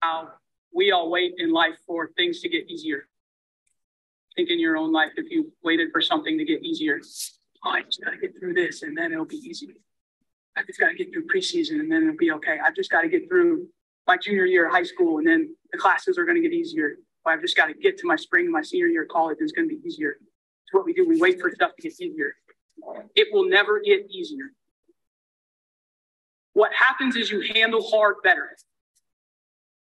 how we all wait in life for things to get easier. Think in your own life, if you waited for something to get easier, oh, I just got to get through this and then it'll be easy. I just got to get through preseason and then it'll be okay. I've just got to get through my junior year of high school and then the classes are going to get easier. I've just got to get to my spring, my senior year of college, and it's going to be easier. It's what we do. We wait for stuff to get easier. It will never get easier. What happens is you handle hard better.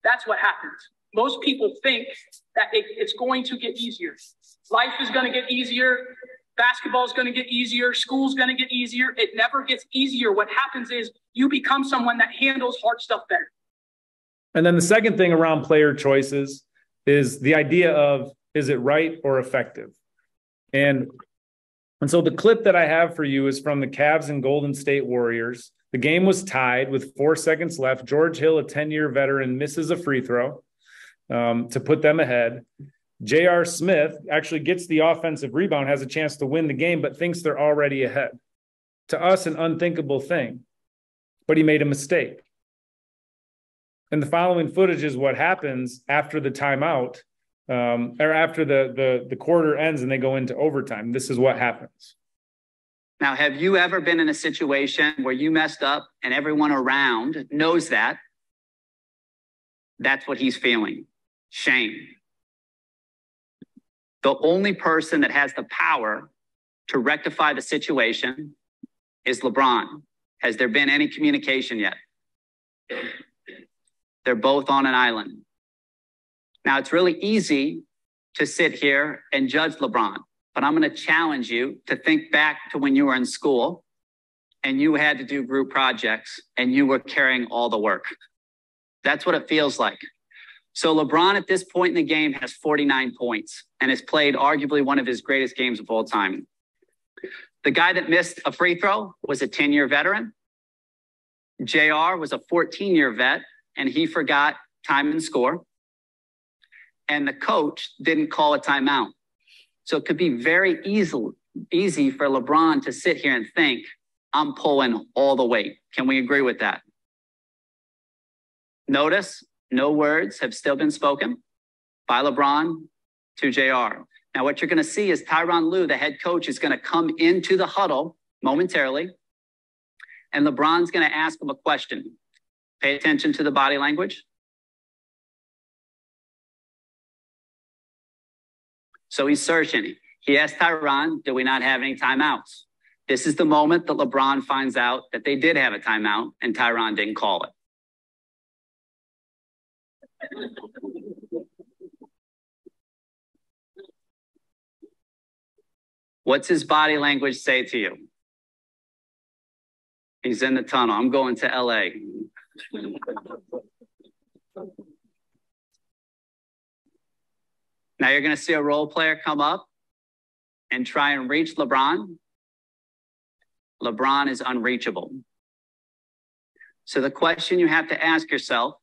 That's what happens. Most people think that it's going to get easier. Life is going to get easier. Basketball is going to get easier. School's going to get easier. It never gets easier. What happens is you become someone that handles hard stuff better. And then the second thing around player choices is the idea of, is it right or effective? And so the clip that I have for you is from the Cavs and Golden State Warriors. The game was tied with 4 seconds left. George Hill, a 10-year veteran, misses a free throw to put them ahead. J.R. Smith actually gets the offensive rebound, has a chance to win the game, but thinks they're already ahead. To us, an unthinkable thing, but he made a mistake. And the following footage is what happens after the timeout, or after the quarter ends and they go into overtime. This is what happens. Now, have you ever been in a situation where you messed up and everyone around knows that? That's what he's feeling. Shame. The only person that has the power to rectify the situation is LeBron. Has there been any communication yet? They're both on an island. Now, it's really easy to sit here and judge LeBron, but I'm going to challenge you to think back to when you were in school and you had to do group projects and you were carrying all the work. That's what it feels like. So LeBron at this point in the game has 49 points and has played arguably one of his greatest games of all time. The guy that missed a free throw was a 10-year veteran. JR was a 14-year vet, and he forgot time and score. And the coach didn't call a timeout. So it could be very easy for LeBron to sit here and think, I'm pulling all the weight. Can we agree with that? Notice no words have still been spoken by LeBron to JR. Now, what you're going to see is Tyronn Lue, the head coach, is going to come into the huddle momentarily, and LeBron's going to ask him a question. Pay attention to the body language. So he's searching. He asked Tyronn, do we not have any timeouts? This is the moment that LeBron finds out that they did have a timeout and Tyronn didn't call it. What's his body language say to you? He's in the tunnel. I'm going to LA. Now you're going to see a role player come up and try and reach LeBron. LeBron is unreachable. So the question you have to ask yourself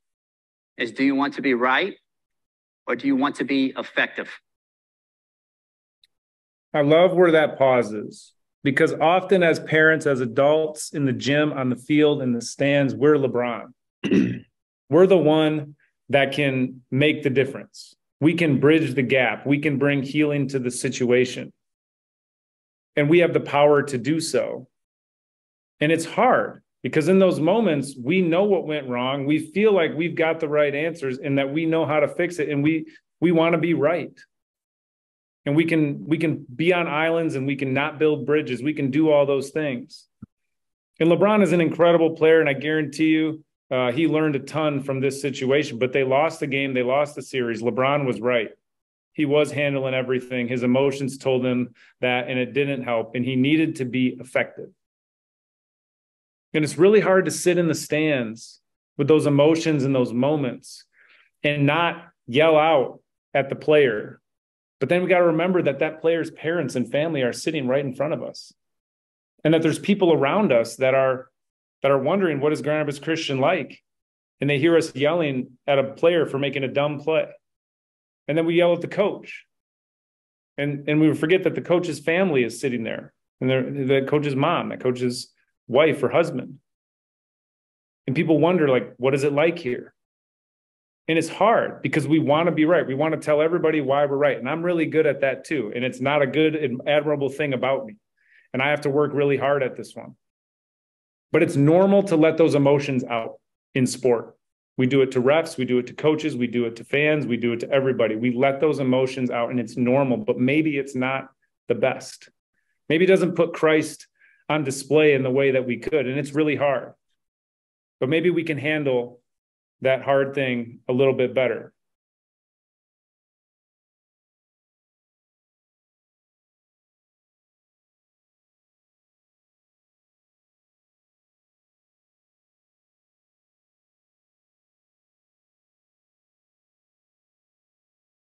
is, do you want to be right or do you want to be effective? I love where that pauses, because often as parents, as adults in the gym, on the field, in the stands, we're LeBron. We're the one that can make the difference. We can bridge the gap. We can bring healing to the situation. And we have the power to do so. And it's hard because in those moments, we know what went wrong. We feel like we've got the right answers and that we know how to fix it. And we want to be right. And we can be on islands and we can not build bridges. We can do all those things. And LeBron is an incredible player. And I guarantee you, he learned a ton from this situation, but they lost the game. They lost the series. LeBron was right. He was handling everything. His emotions told him that, and it didn't help. And he needed to be effective. And it's really hard to sit in the stands with those emotions and those moments and not yell out at the player. But then we got to remember that that player's parents and family are sitting right in front of us. And that there's people around us that are wondering, what is Grand Rapids Christian like? And they hear us yelling at a player for making a dumb play. And then we yell at the coach. And we forget that the coach's family is sitting there. And the coach's mom, the coach's wife or husband. And people wonder, like, what is it like here? And it's hard because we want to be right. We want to tell everybody why we're right. And I'm really good at that too. And it's not a good and admirable thing about me. And I have to work really hard at this one. But it's normal to let those emotions out in sport. We do it to refs, we do it to coaches, we do it to fans, we do it to everybody. We let those emotions out and it's normal, but maybe it's not the best. Maybe it doesn't put Christ on display in the way that we could, and it's really hard. But maybe we can handle that hard thing a little bit better.